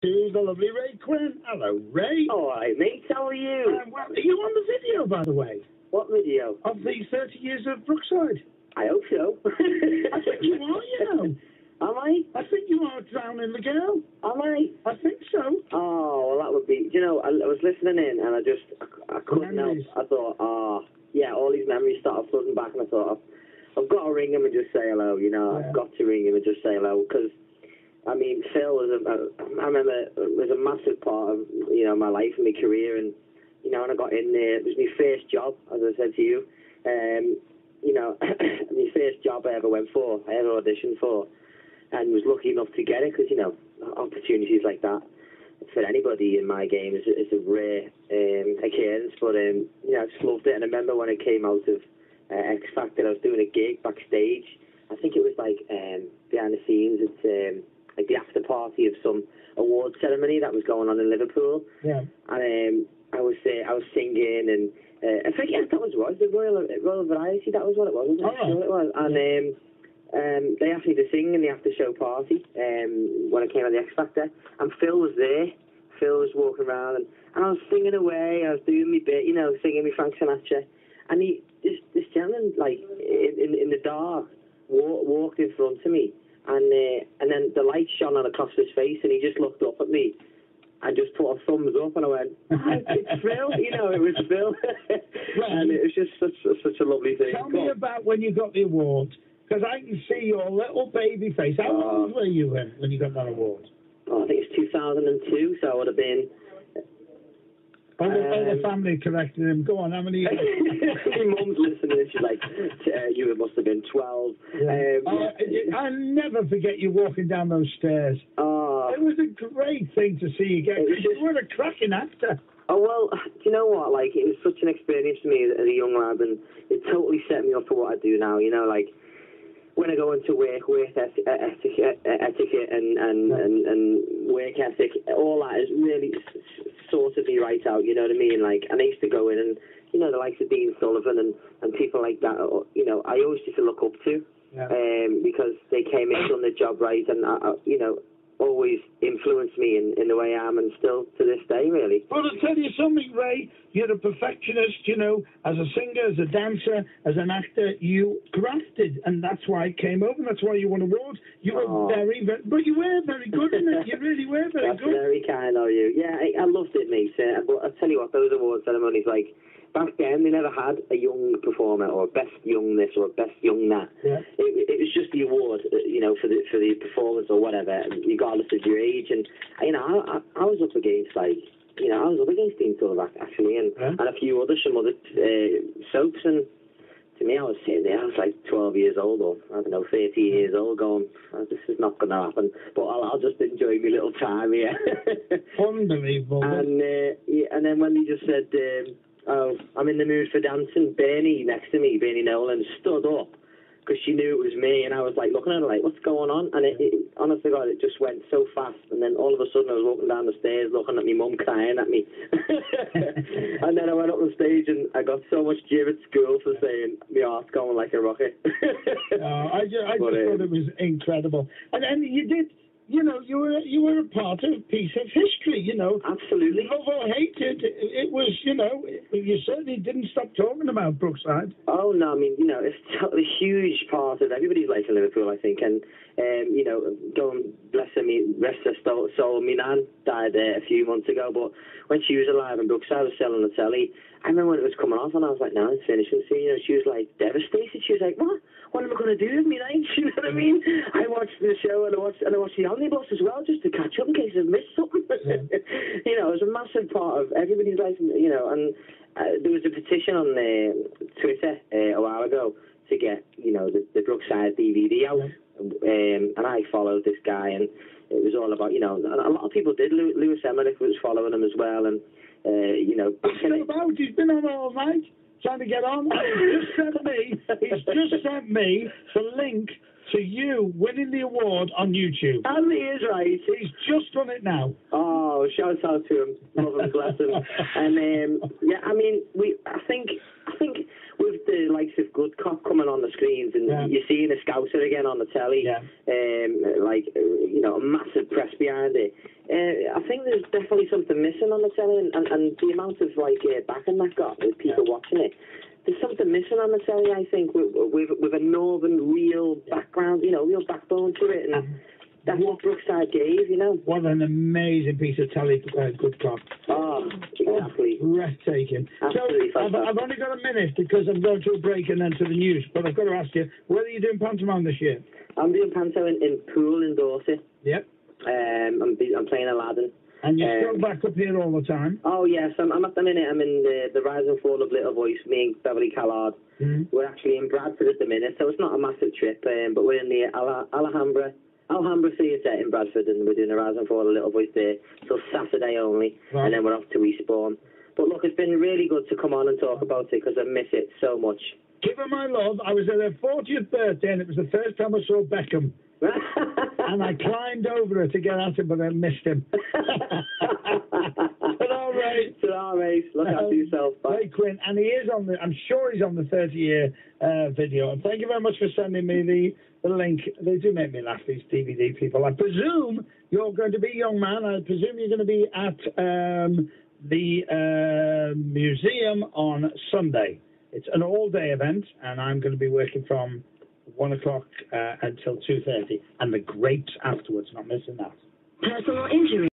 To the lovely Ray Quinn. Hello, Ray. All right, mate. How are you? Well, are you on the video, by the way? What video? Of the 30 years of Brookside. I hope so. I think you are, you know. Am I? I think you are drowning the girl. Am I? I think so. Oh, well, that would be... You know, I was listening in and I couldn't help. I thought, yeah, all these memories started flooding back and I thought, I've got to ring him and just say hello, you know. Yeah. I've got to ring him and just say hello because... I mean, Phil was I remember it was a massive part of, you know, my life and my career. And, you know, when I got in there, it was my first job, as I said to you. You know, my first job I ever went for, I ever auditioned for, and was lucky enough to get it because, you know, opportunities like that for anybody in my game is a rare occurrence. But, you know, I just loved it. And I remember when it came out of X Factor, I was doing a gig backstage. I think it was like behind the scenes. It's like the after party of some award ceremony that was going on in Liverpool. Yeah. And I was singing, and I think that was the Royal Variety. That was what it was. Wasn't it? Sure it was. And they asked me to sing in the after show party when I came on the X Factor, and Phil was there. Phil was walking around, and I was singing away. I was doing my bit, you know, singing me Frank Sinatra, and this gentleman, like in the dark, walked in front of me. And then the light shone on across his face, and he just looked up at me and just put a thumbs up, and I went, it's Phil, you know, it was Phil. And it was just such a lovely thing. Tell me about when you got the award, because I can see your little baby face. How old were you when you got that award? Oh, I think it's 2002, so I would have been... All the family corrected him. Go on, how many? My mum's listening. She's like, you must have been 12. Yeah. I'll never forget you walking down those stairs. It was a great thing to see you get. You were a cracking actor. Oh, well, do you know what? Like, it was such an experience for me as a young lad, and it totally set me up for what I do now. You know, like, when I go into work etiquette and work ethic, all that is really sorted me right out, you know what I mean? Like, and I used to go in and, you know, the likes of Dean Sullivan and people like that, you know, I always used to look up to, because they came in, done their job right, and, you know, always influenced me in the way I am, and still to this day, really. Well, I'll tell you something, Ray. You're a perfectionist, you know, as a singer, as a dancer, as an actor. You grafted, and that's why it came over, and that's why you won awards. You were very, but you were very good in it. You really were very good. That's very kind of you. Yeah, I loved it, mate. But I'll tell you what, those award ceremonies, like, back then, they never had a young performer or best young this or best young that. Yeah. It was just the award, you know, for the performance or whatever, regardless of your age. And, you know, I was up against, like, you know, I was up against Dean Sullivan, actually, and a few others, some other soaps. And to me, I was sitting there, I was like 12 years old, or, I don't know, 13 years old, going, this is not going to happen. But I'll just enjoy my little time here. Unbelievable. And then when they just said... I'm in the mood for dancing. Bernie next to me, Bernie Nolan, stood up because she knew it was me, and I was like looking at her like, what's going on? And it honestly, God, it just went so fast. And then all of a sudden, I was walking down the stairs, looking at my mum crying at me. And then I went up on stage, and I got so much jeer at school for saying my heart's going like a rocket. I just thought it was incredible. And then you did. You know, you were a part of a piece of history, you know. Absolutely. Love or hated, it was, you know, you certainly didn't stop talking about Brookside. Oh, no, I mean, you know, it's a huge part of everybody's life in Liverpool, I think. And, you know, going, bless her soul, my nan died a few months ago, but when she was alive in Brookside, was selling the telly. I remember when it was coming off, and I was like, no, it's finishing soon. You know, she was, like, devastated. She was like, what? What am I going to do with me life? You know what I mean? I watched the show, and I watched the omnibus as well, just to catch up in case I've missed something. You know, it was a massive part of everybody's life, you know, and there was a petition on Twitter a while ago to get, you know, the Brookside DVD out, and I followed this guy, and it was all about, you know, a lot of people did. Lrcbrq was following him as well, and, you know... He's been on all night trying to get on. He's just sent me the link to you winning the award on YouTube. And he is right. He's just done it now. Oh, shout out to him. Love and bless him. And yeah, I mean, I think with the likes of Good Cop coming on the screens, and you're seeing a Scouser again on the telly, you know, a massive press behind it. I think there's definitely something missing on the telly, and the amount of like backing that got with people watching it. There's something missing on the telly, I think, with a northern real background, you know, real backbone to it, and that's what Brookside gave, you know. What an amazing piece of telly, Good Cop. Oh, exactly. Breathtaking. Absolutely so I've only got a minute because I'm going to a break and then to the news, but I've got to ask you, where are you doing pantomime this year? I'm doing panto in Poole in Dorset. Yep. I'm playing Aladdin. And you're still back up here all the time? Oh, yes. I'm at the minute. I'm in the Rise and Fall of Little Voice, me and Beverly Callard. We're actually in Bradford at the minute, so it's not a massive trip, but we're in the Alhambra Theatre in Bradford, and we're doing the Rise and Fall of Little Voice there till Saturday only, and then we're off to Respawn. But look, it's been really good to come on and talk about it because I miss it so much. Give her my love. I was at her 40th birthday, and it was the first time I saw Beckham. And I climbed over her to get at him, but I missed him. All right. Look after yourself. Bye. Hey, Quinn, and he is on I'm sure he's on the 30-year video. And thank you very much for sending me the link. They do make me laugh, these DVD people. I presume you're going to be, young man, I presume you're going to be at the museum on Sunday. It's an all-day event, and I'm going to be working from 1 o'clock until 2:30, and the grapes afterwards, not missing that. Personal injury.